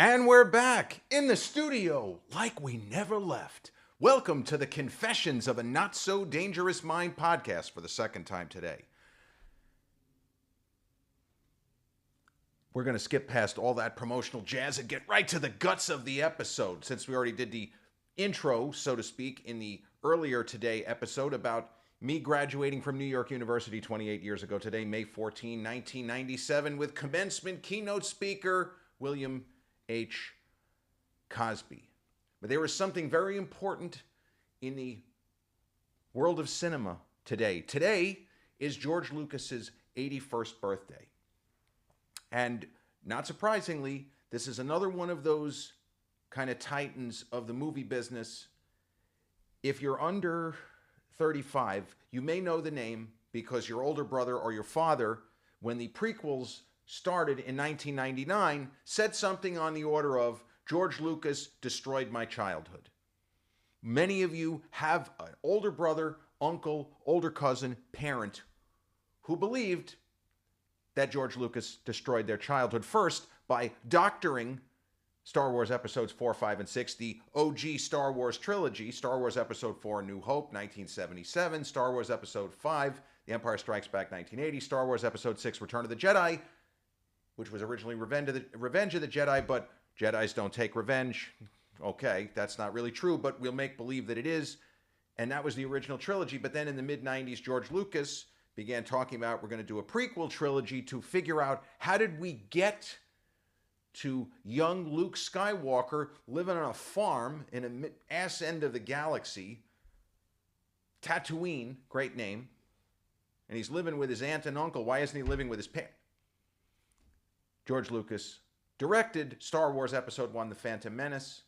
And we're back in the studio like we never left. Welcome to the Confessions of a Not So Dangerous Mind podcast for the second time today. We're going to skip past all that promotional jazz and get right to the guts of the episode, since we already did the intro, so to speak, in the earlier today episode about me graduating from New York University 28 years ago today, May 14, 1997, with commencement keynote speaker William H. Cosby. But there was something very important in the world of cinema today. Today is George Lucas's 81st birthday. And not surprisingly, this is another one of those kind of titans of the movie business. If you're under 35, you may know the name because your older brother or your father, when the prequels started in 1999, said something on the order of, George Lucas destroyed my childhood. Many of you have an older brother, uncle, older cousin, parent who believed that George Lucas destroyed their childhood, first by doctoring Star Wars Episodes 4, 5, and 6, the OG Star Wars trilogy, Star Wars Episode 4, A New Hope, 1977, Star Wars Episode 5, The Empire Strikes Back, 1980, Star Wars Episode 6, Return of the Jedi, which was originally Revenge of the Jedi, but Jedis don't take revenge. Okay, that's not really true, but we'll make believe that it is. And that was the original trilogy. But then in the mid-90s, George Lucas began talking about, we're going to do a prequel trilogy to figure out how did we get to young Luke Skywalker living on a farm in an ass end of the galaxy, Tatooine, great name, and he's living with his aunt and uncle. Why isn't he living with his parents? George Lucas directed Star Wars Episode 1, The Phantom Menace,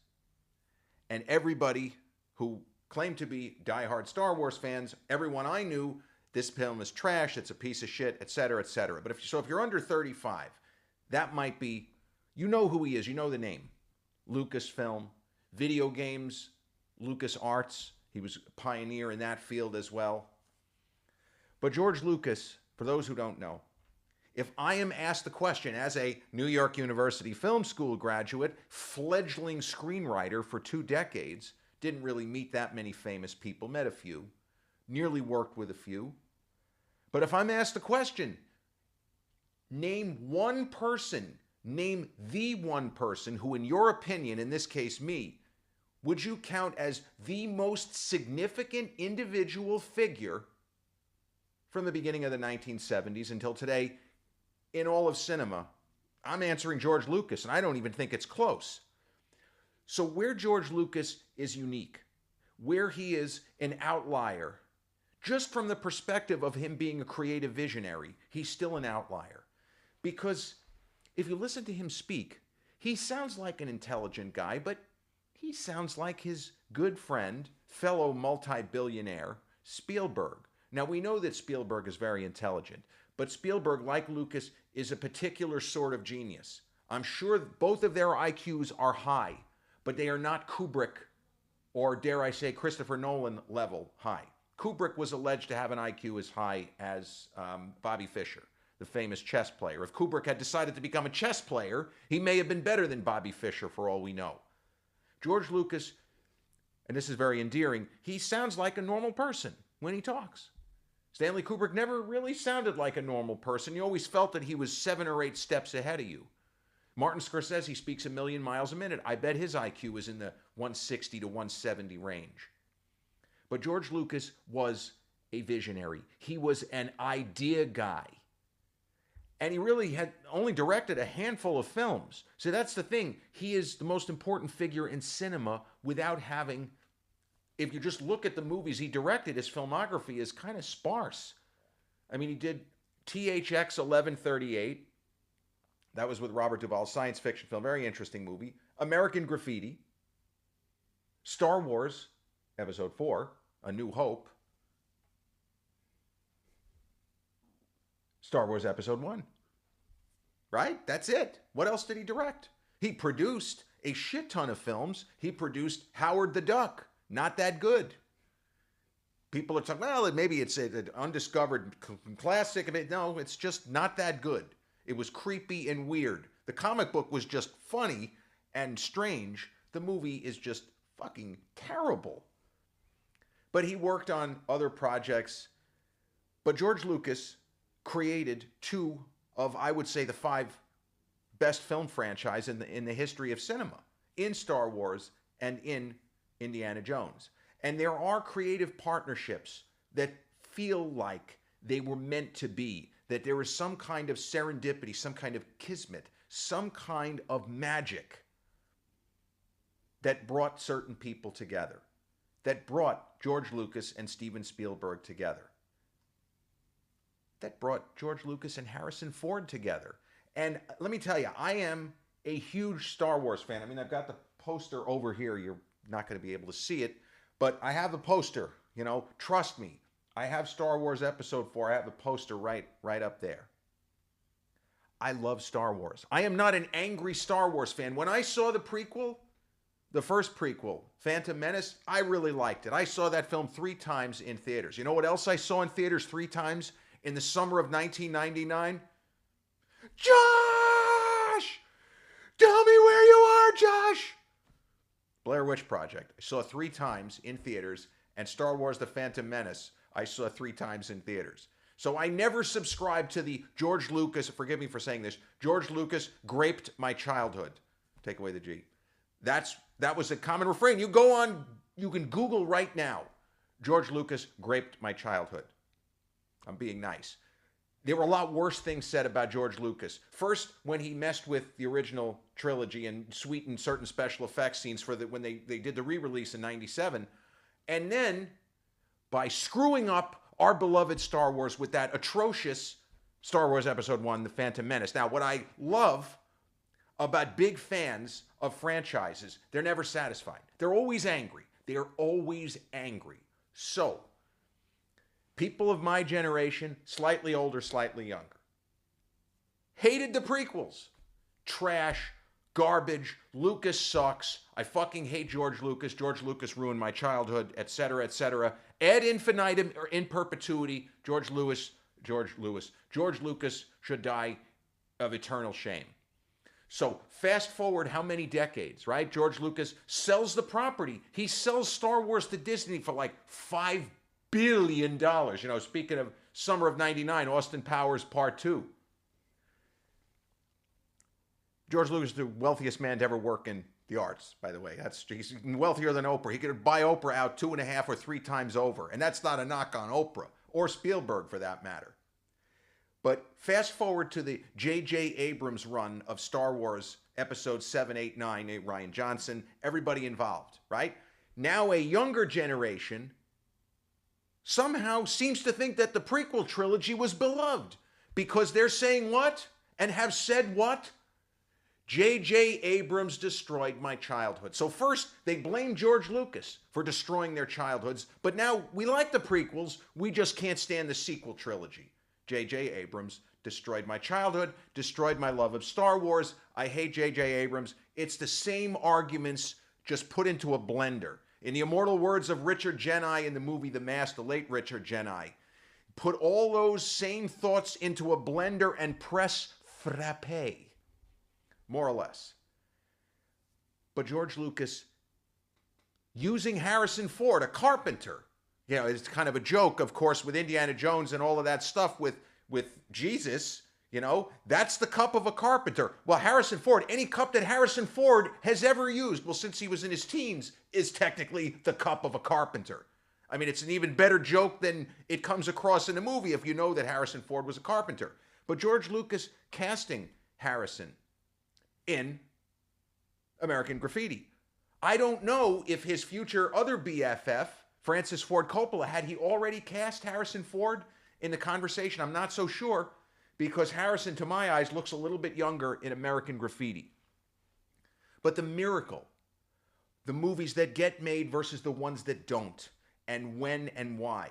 and everybody who claimed to be diehard Star Wars fans, everyone I knew, this film is trash, it's a piece of shit, etc., etc. But if you're under 35, that might be, you know who he is, you know the name. Lucasfilm, video games, LucasArts, he was a pioneer in that field as well. But George Lucas, for those who don't know, if I am asked the question as a New York University Film School graduate, fledgling screenwriter for 2 decades, didn't really meet that many famous people, met a few, nearly worked with a few. But if I'm asked the question, name one person, name the one person who, in your opinion, in this case me, would you count as the most significant individual figure from the beginning of the 1970s until today in all of cinema? I'm answering George Lucas, and I don't even think it's close. So where George Lucas is unique, where he is an outlier, just from the perspective of him being a creative visionary, he's still an outlier. Because if you listen to him speak, he sounds like an intelligent guy, but he sounds like his good friend, fellow multi-billionaire, Spielberg. Now, we know that Spielberg is very intelligent, but Spielberg, like Lucas, is a particular sort of genius. I'm sure both of their IQs are high, but they are not Kubrick or, dare I say, Christopher Nolan level high. Kubrick was alleged to have an IQ as high as Bobby Fischer, the famous chess player. If Kubrick had decided to become a chess player, he may have been better than Bobby Fischer for all we know. George Lucas, and this is very endearing, he sounds like a normal person when he talks. Stanley Kubrick never really sounded like a normal person. You always felt that he was 7 or 8 steps ahead of you. Martin Scorsese speaks 1,000,000 miles a minute. I bet his IQ is in the 160 to 170 range. But George Lucas was a visionary. He was an idea guy. And he really had only directed a handful of films. So that's the thing. He is the most important figure in cinema without having, if you just look at the movies he directed, his filmography is kind of sparse. I mean, he did THX 1138. That was with Robert Duvall, science fiction film, very interesting movie. American Graffiti. Star Wars, Episode 4, A New Hope. Star Wars Episode 1. Right? That's it. What else did he direct? He produced a shit ton of films. He produced Howard the Duck. Not that good. People are talking, well, maybe it's an undiscovered classic. No, it's just not that good. It was creepy and weird. The comic book was just funny, and strange, the movie is just fucking terrible. But he worked on other projects. But George Lucas created two of, I would say, the five best film franchise in the history of cinema, in Star Wars and in Indiana Jones. And there are creative partnerships that feel like they were meant to be, that there is some kind of serendipity, some kind of kismet, some kind of magic that brought certain people together, that brought George Lucas and Steven Spielberg together, that brought George Lucas and Harrison Ford together. And let me tell you, I am a huge Star Wars fan. I mean, I've got the poster over here. You're not going to be able to see it, but I have the poster. You know, trust me. I have Star Wars Episode 4. I have the poster right up there. I love Star Wars. I am not an angry Star Wars fan. When I saw the prequel, the first prequel, Phantom Menace, I really liked it. I saw that film 3 times in theaters. You know what else I saw in theaters 3 times in the summer of 1999? Josh! Tell me where you are, Josh! Blair Witch Project. I saw 3 times in theaters, and Star Wars The Phantom Menace, I saw 3 times in theaters. So I never subscribed to the George Lucas, forgive me for saying this, George Lucas graped my childhood. Take away the G. That was a common refrain. You can Google right now, George Lucas graped my childhood. I'm being nice. There were a lot worse things said about George Lucas. First, when he messed with the original trilogy and sweetened certain special effects scenes for when they did the re-release in '97. And then, by screwing up our beloved Star Wars with that atrocious Star Wars Episode 1, The Phantom Menace. Now, what I love about big fans of franchises, they're never satisfied. They're always angry. They're always angry. So, people of my generation, slightly older, slightly younger, hated the prequels. Trash, garbage, Lucas sucks, I fucking hate George Lucas ruined my childhood, etc., etc. Ad infinitum or in perpetuity, George Lucas should die of eternal shame. So fast forward how many decades, right? George Lucas sells the property. He sells Star Wars to Disney for like $5 billion. You know, speaking of summer of '99, Austin Powers Part 2. George Lucas is the wealthiest man to ever work in the arts, by the way. He's wealthier than Oprah. He could buy Oprah out 2.5 or 3 times over. And that's not a knock on Oprah or Spielberg for that matter. But fast forward to the J.J. Abrams run of Star Wars Episodes 7, 8, 9, Rian Johnson, everybody involved, right? Now a younger generation somehow seems to think that the prequel trilogy was beloved because they're saying what and have said what? J.J. Abrams destroyed my childhood. So first, they blame George Lucas for destroying their childhoods, but now we like the prequels, we just can't stand the sequel trilogy. J.J. Abrams destroyed my childhood, destroyed my love of Star Wars. I hate J.J. Abrams. It's the same arguments just put into a blender. In the immortal words of Richard Genai in the movie The Mask, the late Richard Genai, put all those same thoughts into a blender and press frappe. More or less. But George Lucas, using Harrison Ford, a carpenter, you know, it's kind of a joke, of course, with Indiana Jones and all of that stuff with Jesus, you know, that's the cup of a carpenter. Well, Harrison Ford, any cup that Harrison Ford has ever used, well, since he was in his teens, is technically the cup of a carpenter. I mean, it's an even better joke than it comes across in the movie if you know that Harrison Ford was a carpenter. But George Lucas casting Harrison in American Graffiti. I don't know if his future other BFF, Francis Ford Coppola, had he already cast Harrison Ford in the conversation. I'm not so sure because Harrison, to my eyes, looks a little bit younger in American Graffiti. But the miracle, the movies that get made versus the ones that don't, and when and why.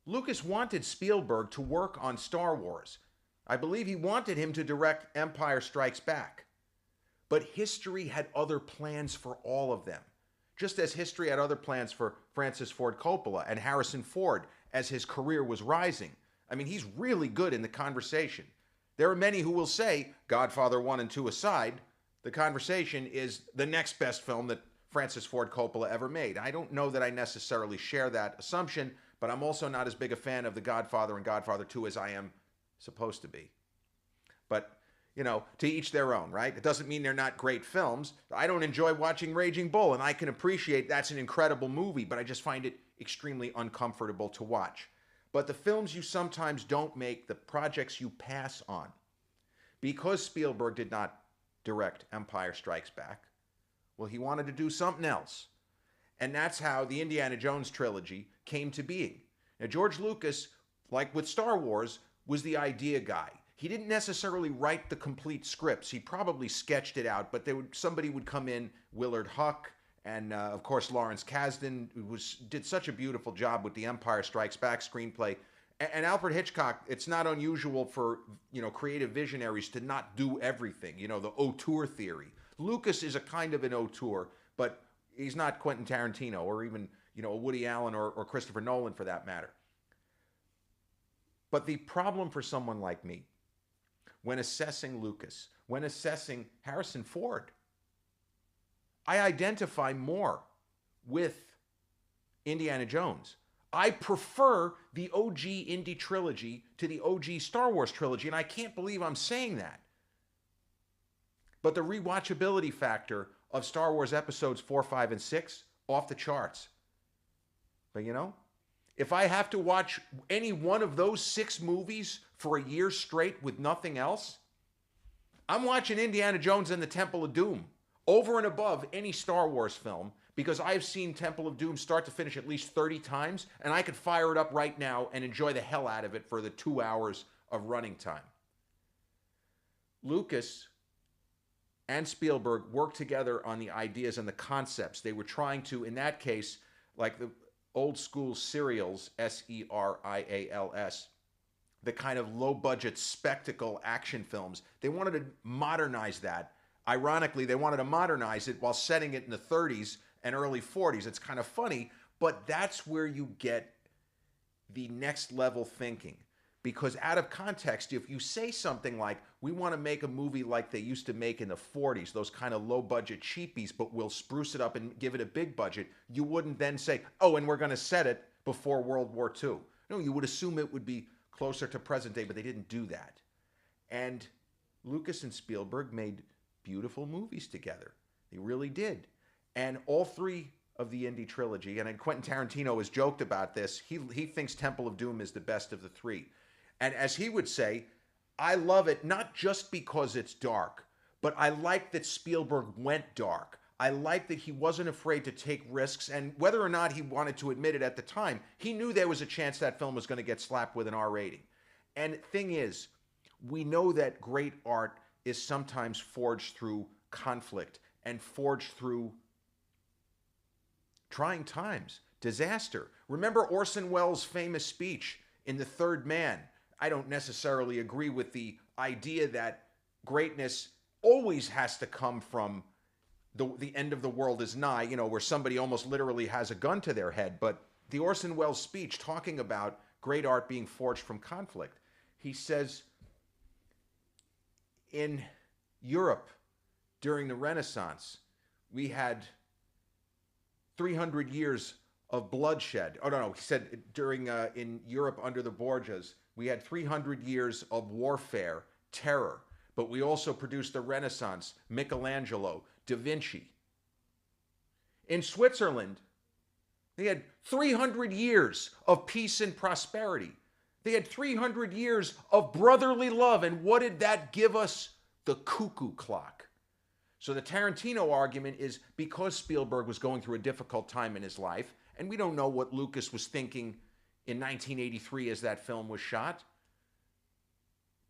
Lucas wanted Spielberg to work on Star Wars. I believe he wanted him to direct Empire Strikes Back. But history had other plans for all of them. Just as history had other plans for Francis Ford Coppola and Harrison Ford as his career was rising. I mean, he's really good in the conversation. There are many who will say, Godfather 1 and 2 aside, the conversation is the next best film that Francis Ford Coppola ever made. I don't know that I necessarily share that assumption, but I'm also not as big a fan of The Godfather and Godfather 2 as I am supposed to be. But, you know, to each their own, right? It doesn't mean they're not great films. I don't enjoy watching Raging Bull, and I can appreciate that's an incredible movie, but I just find it extremely uncomfortable to watch. But the films you sometimes don't make, the projects you pass on, because Spielberg did not direct Empire Strikes Back, well, he wanted to do something else. And that's how the Indiana Jones trilogy came to being. Now, George Lucas, like with Star Wars, was the idea guy. He didn't necessarily write the complete scripts. He probably sketched it out, but somebody would come in, Willard Huck, and of course Lawrence Kasdan, who did such a beautiful job with the Empire Strikes Back screenplay. And Alfred Hitchcock, it's not unusual for, you know, creative visionaries to not do everything. You know, the auteur theory. Lucas is a kind of an auteur, but he's not Quentin Tarantino or even, you know, Woody Allen or Christopher Nolan for that matter. But the problem for someone like me, when assessing Lucas, when assessing Harrison Ford, I identify more with Indiana Jones. I prefer the OG Indy trilogy to the OG Star Wars trilogy, and I can't believe I'm saying that. But the rewatchability factor of Star Wars episodes 4, 5, and 6, off the charts. But you know, if I have to watch any one of those 6 movies for a year straight with nothing else, I'm watching Indiana Jones and the Temple of Doom over and above any Star Wars film, because I've seen Temple of Doom start to finish at least 30 times, and I could fire it up right now and enjoy the hell out of it for the 2 hours of running time. Lucas and Spielberg worked together on the ideas and the concepts. They were trying to, in that case, like the old school serials, serials, the kind of low-budget spectacle action films. They wanted to modernize that. Ironically, they wanted to modernize it while setting it in the 30s and early 40s. It's kind of funny, but that's where you get the next level thinking. Because out of context, if you say something like, we want to make a movie like they used to make in the 40s, those kind of low-budget cheapies, but we'll spruce it up and give it a big budget, you wouldn't then say, oh, and we're going to set it before World War II. No, you would assume it would be closer to present day, but they didn't do that. And Lucas and Spielberg made beautiful movies together. They really did. And all 3 of the Indy trilogy, and Quentin Tarantino has joked about this, he thinks Temple of Doom is the best of the 3. And as he would say, I love it not just because it's dark, but I like that Spielberg went dark. I like that he wasn't afraid to take risks, and whether or not he wanted to admit it at the time, he knew there was a chance that film was going to get slapped with an R rating. And thing is, we know that great art is sometimes forged through conflict and forged through trying times, disaster. Remember Orson Welles' famous speech in The Third Man? I don't necessarily agree with the idea that greatness always has to come from the end of the world is nigh, you know, where somebody almost literally has a gun to their head. But the Orson Welles speech talking about great art being forged from conflict, he says, in Europe during the Renaissance, we had 300 years of bloodshed. Oh, no, he said during, in Europe under the Borgias, we had 300 years of warfare, terror, but we also produced the Renaissance, Michelangelo, Da Vinci. In Switzerland, they had 300 years of peace and prosperity. They had 300 years of brotherly love, and what did that give us? The cuckoo clock. So the Tarantino argument is because Spielberg was going through a difficult time in his life, and we don't know what Lucas was thinking in 1983 as that film was shot,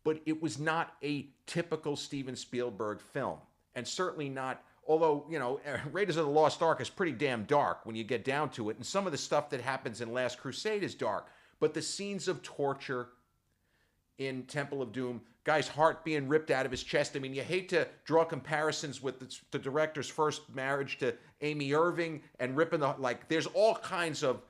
but it was not a typical Steven Spielberg film, and certainly not, although, you know, Raiders of the Lost Ark is pretty damn dark when you get down to it, and some of the stuff that happens in Last Crusade is dark, but the scenes of torture in Temple of Doom, guy's heart being ripped out of his chest. I mean, you hate to draw comparisons with the director's first marriage to Amy Irving and ripping the, like, there's all kinds of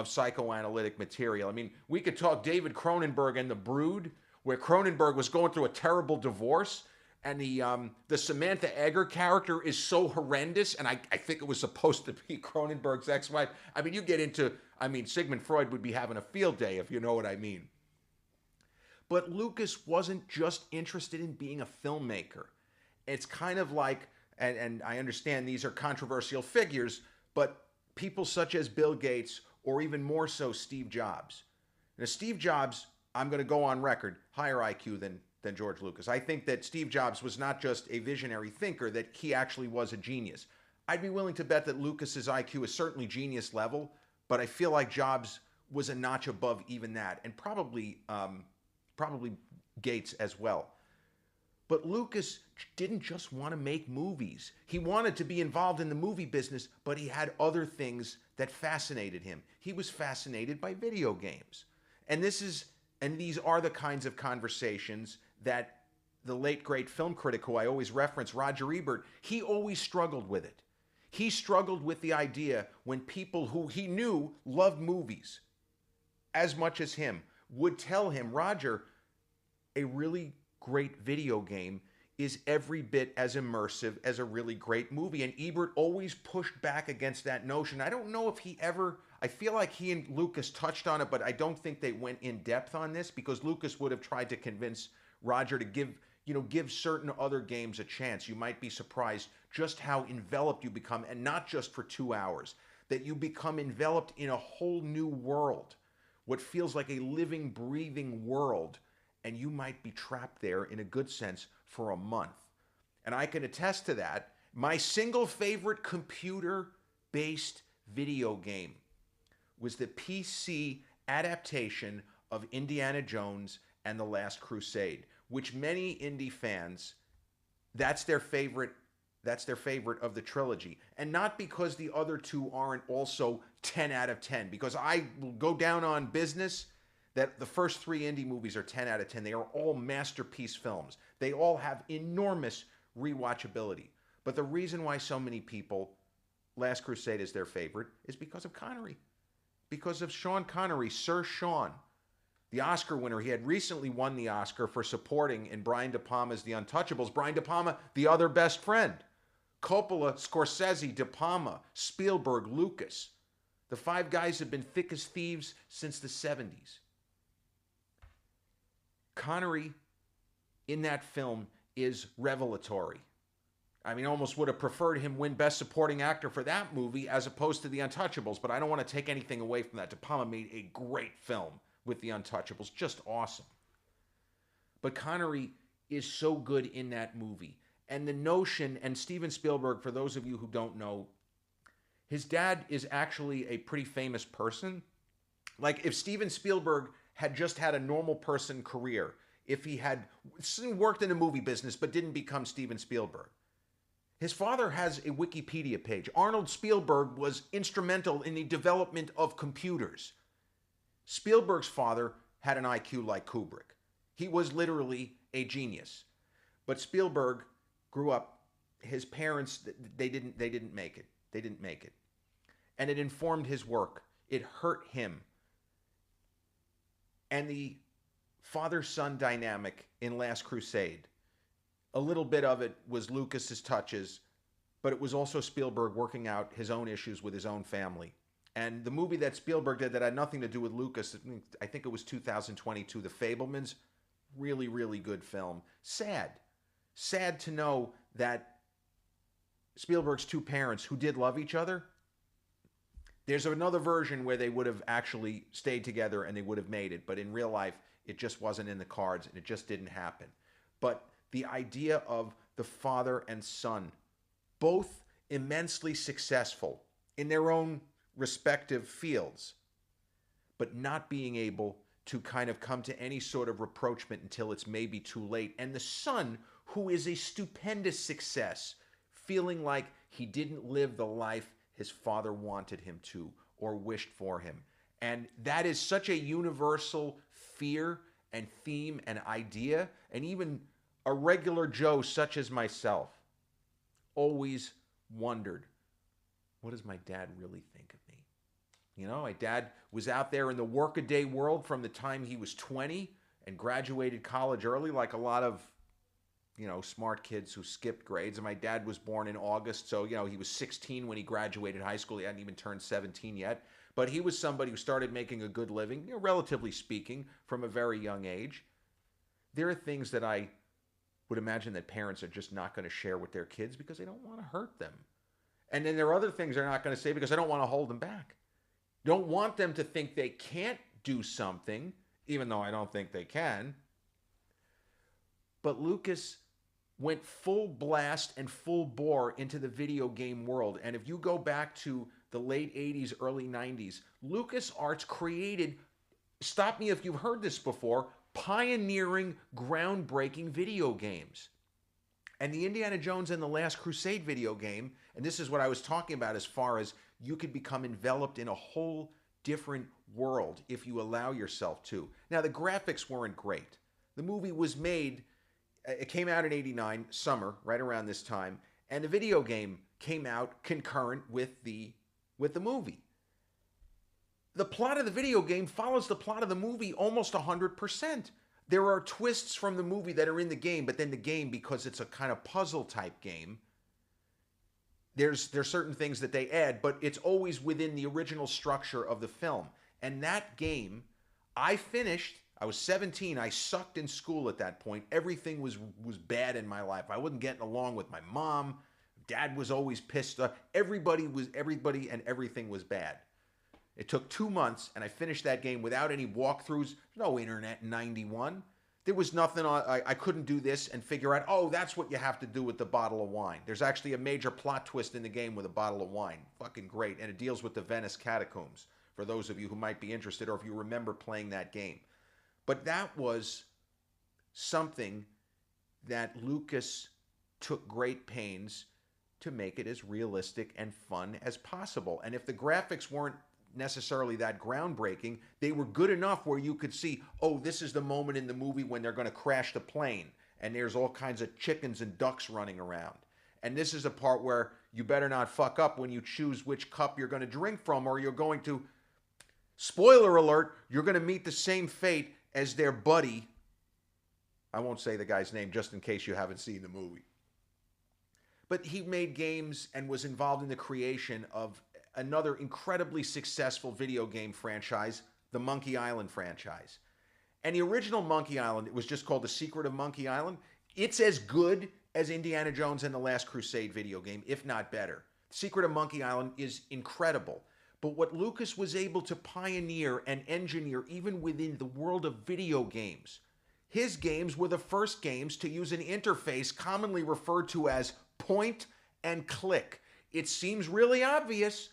psychoanalytic material. I mean, we could talk David Cronenberg and The Brood, where Cronenberg was going through a terrible divorce, and the Samantha Egger character is so horrendous, and I think it was supposed to be Cronenberg's ex-wife. I mean, you get into, I mean, Sigmund Freud would be having a field day, if you know what I mean. But Lucas wasn't just interested in being a filmmaker. It's kind of like, and I understand these are controversial figures, but people such as Bill Gates, or even more so Steve Jobs. Now, Steve Jobs, I'm going to go on record, higher IQ than George Lucas. I think that Steve Jobs was not just a visionary thinker, that he actually was a genius. I'd be willing to bet that Lucas's IQ is certainly genius level, but I feel like Jobs was a notch above even that, and probably Gates as well. But Lucas didn't just want to make movies. He wanted to be involved in the movie business, but he had other things that fascinated him. He was fascinated by video games. And these are the kinds of conversations that the late great film critic who I always reference, Roger Ebert, he always struggled with it. He struggled with the idea when people who he knew loved movies as much as him would tell him, Roger, a really great video game is every bit as immersive as a really great movie. And Ebert always pushed back against that notion. I don't know if he ever, I feel like he and Lucas touched on it, but I don't think they went in depth on this, because Lucas would have tried to convince Roger to give certain other games a chance. You might be surprised just how enveloped you become, and not just for 2 hours, that you become enveloped in a whole new world, what feels like a living, breathing world, and you might be trapped there in a good sense for a month. And I can attest to that. My single favorite computer-based video game was the PC adaptation of Indiana Jones and the Last Crusade, which many indie fans, that's their favorite of the trilogy. And not because the other two aren't also 10 out of 10, because I will go down on business that the first three indie movies are 10 out of 10. They are all masterpiece films. They all have enormous rewatchability. But the reason why so many people, Last Crusade is their favorite, is because of Connery. Because of Sean Connery, Sir Sean, the Oscar winner. He had recently won the Oscar for supporting in Brian De Palma's The Untouchables. Brian De Palma, the other best friend. Coppola, Scorsese, De Palma, Spielberg, Lucas. The five guys have been thick as thieves since the 70s. Connery in that film is revelatory. I mean, almost would have preferred him win Best Supporting Actor for that movie as opposed to The Untouchables, but I don't want to take anything away from that. De Palma made a great film with The Untouchables, just awesome. But Connery is so good in that movie. And the notion, and Steven Spielberg, for those of you who don't know, his dad is actually a pretty famous person. Like, if Steven Spielberg had just had a normal person career, if he had worked in the movie business but didn't become Steven Spielberg. His father has a Wikipedia page. Arnold Spielberg was instrumental in the development of computers. Spielberg's father had an IQ like Kubrick. He was literally a genius. But Spielberg grew up, his parents, they didn't make it. They didn't make it. And it informed his work. It hurt him. And the father-son dynamic in Last Crusade, a little bit of it was Lucas's touches, but it was also Spielberg working out his own issues with his own family. And the movie that Spielberg did that had nothing to do with Lucas, I think it was 2022, The Fabelmans, really, really good film. Sad. Sad to know that Spielberg's two parents, who did love each other, there's another version where they would have actually stayed together and they would have made it, but in real life, it just wasn't in the cards and it just didn't happen. But the idea of the father and son, both immensely successful in their own respective fields, but not being able to kind of come to any sort of rapprochement until it's maybe too late. And the son, who is a stupendous success, feeling like he didn't live the life his father wanted him to or wished for him. And that is such a universal fear and theme and idea. And even a regular Joe such as myself always wondered, what does my dad really think of me? You know, my dad was out there in the workaday world from the time he was 20 and graduated college early, like a lot of smart kids who skipped grades. And my dad was born in August, so, he was 16 when he graduated high school. He hadn't even turned 17 yet. But he was somebody who started making a good living, relatively speaking, from a very young age. There are things that I would imagine that parents are just not going to share with their kids because they don't want to hurt them. And then there are other things they're not going to say because they don't want to hold them back. Don't want them to think they can't do something, even though I don't think they can. But Lucas went full blast and full bore into the video game world. And if you go back to the late 80s, early 90s, LucasArts created, stop me if you've heard this before, pioneering, groundbreaking video games. And the Indiana Jones and the Last Crusade video game, and this is what I was talking about as far as you could become enveloped in a whole different world if you allow yourself to. Now, the graphics weren't great. The movie was made, it came out in '89, summer, right around this time, and the video game came out concurrent with the movie. The plot of the video game follows the plot of the movie almost 100%. There are twists from the movie that are in the game, but then the game, because it's a kind of puzzle type game, there's certain things that they add, but it's always within the original structure of the film. And that game, I finished. I was 17. I sucked in school at that point. Everything was bad in my life. I wasn't getting along with my mom. Dad was always pissed off. Everybody and everything was bad. It took 2 months, and I finished that game without any walkthroughs. No internet in '91. There was nothing on. I couldn't do this and figure out, oh, that's what you have to do with the bottle of wine. There's actually a major plot twist in the game with a bottle of wine. Fucking great. And it deals with the Venice catacombs, for those of you who might be interested or if you remember playing that game. But that was something that Lucas took great pains to make it as realistic and fun as possible. And if the graphics weren't necessarily that groundbreaking, they were good enough where you could see, oh, this is the moment in the movie when they're going to crash the plane and there's all kinds of chickens and ducks running around. And this is a part where you better not fuck up when you choose which cup you're going to drink from, or you're going to, spoiler alert, you're going to meet the same fate as their buddy. I won't say the guy's name just in case you haven't seen the movie. But he made games and was involved in the creation of another incredibly successful video game franchise, the Monkey Island franchise. And the original Monkey Island, it was just called The Secret of Monkey Island. It's as good as Indiana Jones and the Last Crusade video game, if not better. The Secret of Monkey Island is incredible. But what Lucas was able to pioneer and engineer even within the world of video games, his games were the first games to use an interface commonly referred to as point and click. It seems really obvious,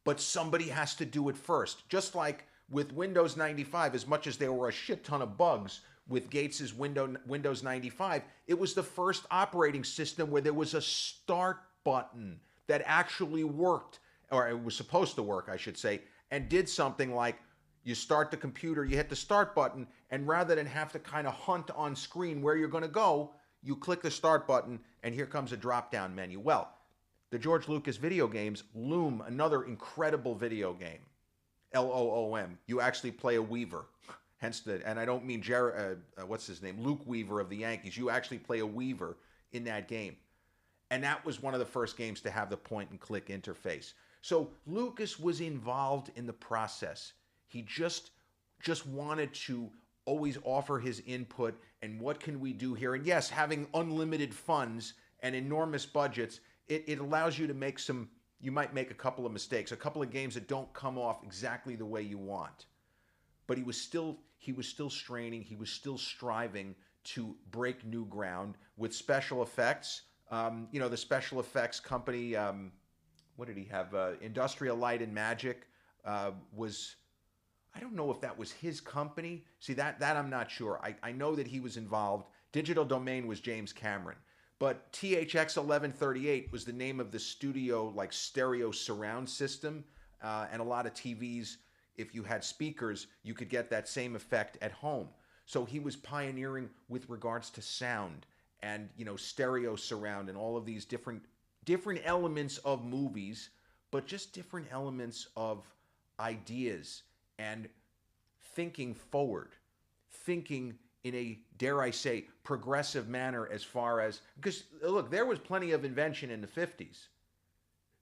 but somebody has to do it first. Just like with Windows 95, as much as there were a shit ton of bugs with Gates's Windows 95, it was the first operating system where there was a start button that actually worked, or it was supposed to work, I should say, and did something like you start the computer, you hit the start button, and rather than have to kind of hunt on screen where you're going to go, you click the start button, and here comes a drop-down menu. Well, the George Lucas video games, Loom, another incredible video game, Loom. You actually play a Weaver, hence the, and I don't mean what's his name, Luke Weaver of the Yankees. You actually play a Weaver in that game, and that was one of the first games to have the point-and-click interface. So Lucas was involved in the process. He just wanted to always offer his input and what can we do here. And yes, having unlimited funds and enormous budgets, it allows you to make you might make a couple of mistakes, a couple of games that don't come off exactly the way you want. But he was still straining, he was still striving to break new ground with special effects. The special effects company, what did he have? Industrial Light and Magic was, I don't know if that was his company. See, that I'm not sure. I know that he was involved. Digital Domain was James Cameron. But THX 1138 was the name of the studio, like stereo surround system. And a lot of TVs, if you had speakers, you could get that same effect at home. So he was pioneering with regards to sound and, stereo surround and all of these different elements of movies, but just different elements of ideas and thinking forward, thinking in a, dare I say, progressive manner as far as, because look, there was plenty of invention in the 50s.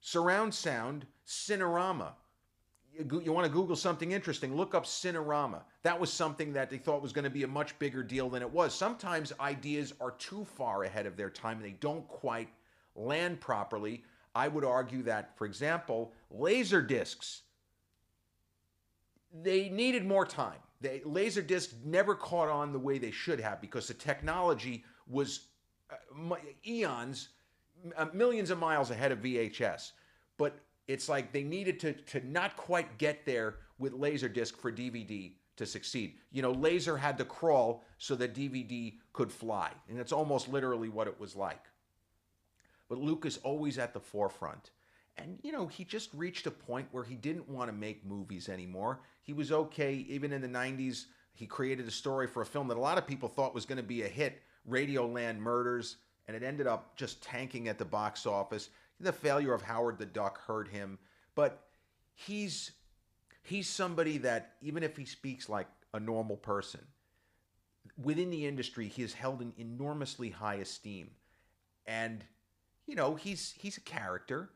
Surround sound, Cinerama. You want to Google something interesting, look up Cinerama. That was something that they thought was going to be a much bigger deal than it was. Sometimes ideas are too far ahead of their time and they don't quite land properly. I would argue that, for example, laser discs, they needed more time. Laser discs never caught on the way they should have because the technology was eons, millions of miles ahead of VHS. But it's like they needed to not quite get there with Laserdisc for DVD to succeed. You know, laser had to crawl so that DVD could fly. And that's almost literally what it was like. But Lucas always at the forefront. And, you know, he just reached a point where he didn't want to make movies anymore. He was okay. Even in the 90s, he created a story for a film that a lot of people thought was going to be a hit, Radioland Murders, and it ended up just tanking at the box office. The failure of Howard the Duck hurt him, but he's somebody that, even if he speaks like a normal person, within the industry, he is held in enormously high esteem. And, you know, he's a character,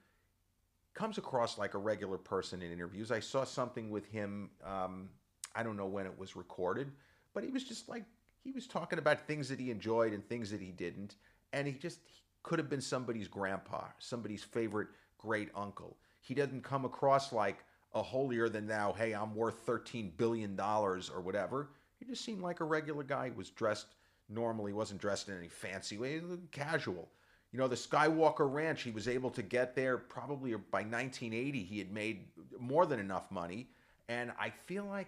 comes across like a regular person in interviews. I saw something with him, I don't know when it was recorded, but he was just like, he was talking about things that he enjoyed and things that he didn't. And he could have been somebody's grandpa, somebody's favorite great uncle. He doesn't come across like a holier than thou, hey, I'm worth $13 billion or whatever. He just seemed like a regular guy. He was dressed normally, wasn't dressed in any fancy way, casual. You know, the Skywalker Ranch, he was able to get there probably by 1980. He had made more than enough money. And I feel like,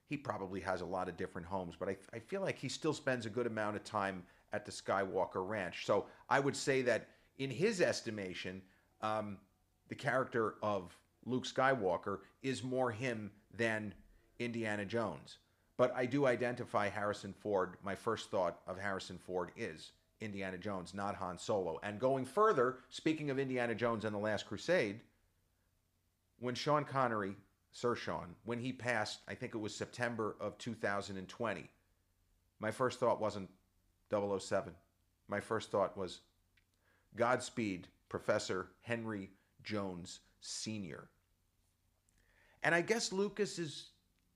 he probably has a lot of different homes, but I feel like he still spends a good amount of time at the Skywalker Ranch. So I would say that in his estimation, the character of Luke Skywalker is more him than Indiana Jones. But I do identify Harrison Ford. My first thought of Harrison Ford is Indiana Jones, not Han Solo. And going further, speaking of Indiana Jones and The Last Crusade, when Sean Connery, Sir Sean, when he passed, I think it was September of 2020, my first thought wasn't 007. My first thought was, Godspeed, Professor Henry Jones Sr. And I guess Lucas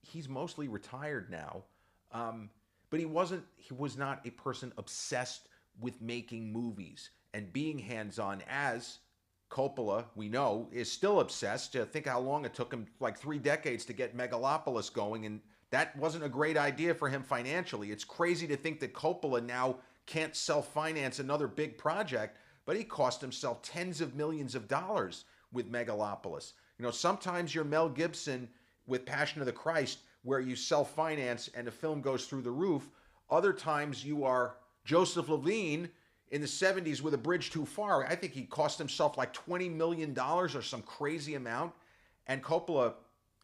he's mostly retired now, but he was not a person obsessed with making movies and being hands-on, as Coppola, we know, is still obsessed. Think how long it took him, like 3 decades to get Megalopolis going, and that wasn't a great idea for him financially. It's crazy to think that Coppola now can't self-finance another big project, but he cost himself tens of millions of dollars with Megalopolis. You know, sometimes you're Mel Gibson with Passion of the Christ, where you self-finance and the film goes through the roof. Other times you are Joseph Levine in the 70s with A Bridge Too Far. I think he cost himself like $20 million or some crazy amount. And Coppola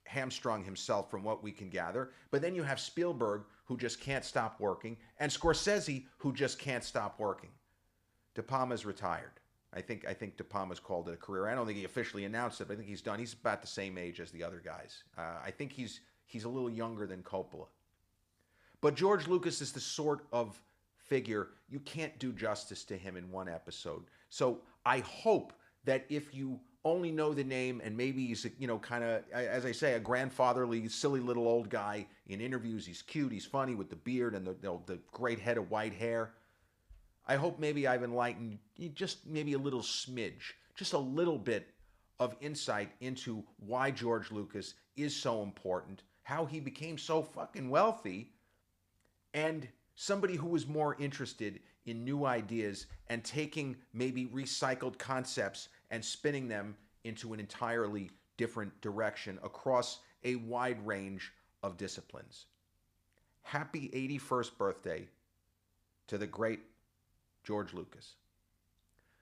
hamstrung himself from what we can gather. But then you have Spielberg, who just can't stop working, and Scorsese, who just can't stop working. De Palma's retired. I think De Palma's called it a career. I don't think he officially announced it, but I think he's done. He's about the same age as the other guys. I think he's a little younger than Coppola. But George Lucas is the sort of figure, you can't do justice to him in one episode. So I hope that if you only know the name, and maybe he's, you know, kind of, as I say, a grandfatherly, silly little old guy in interviews. He's cute, he's funny with the beard and the great head of white hair. I hope maybe I've enlightened you just maybe a little smidge, just a little bit of insight into why George Lucas is so important, how he became so fucking wealthy, and somebody who was more interested in new ideas and taking maybe recycled concepts and spinning them into an entirely different direction across a wide range of disciplines. Happy 81st birthday to the great George Lucas.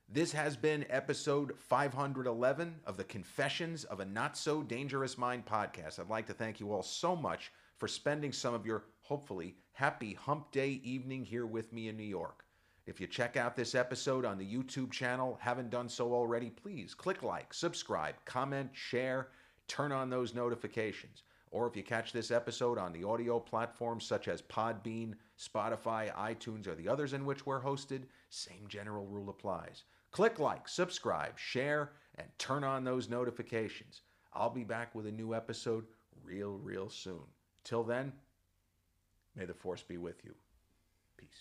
This has been episode 511 of the Confessions of a Not So Dangerous Mind podcast. I'd like to thank you all so much for spending some of your, hopefully, happy hump day evening here with me in New York. If you check out this episode on the YouTube channel, haven't done so already, please click like, subscribe, comment, share, turn on those notifications. Or if you catch this episode on the audio platforms such as Podbean, Spotify, iTunes, or the others in which we're hosted, same general rule applies. Click like, subscribe, share, and turn on those notifications. I'll be back with a new episode real soon. Till then, may the force be with you. Peace.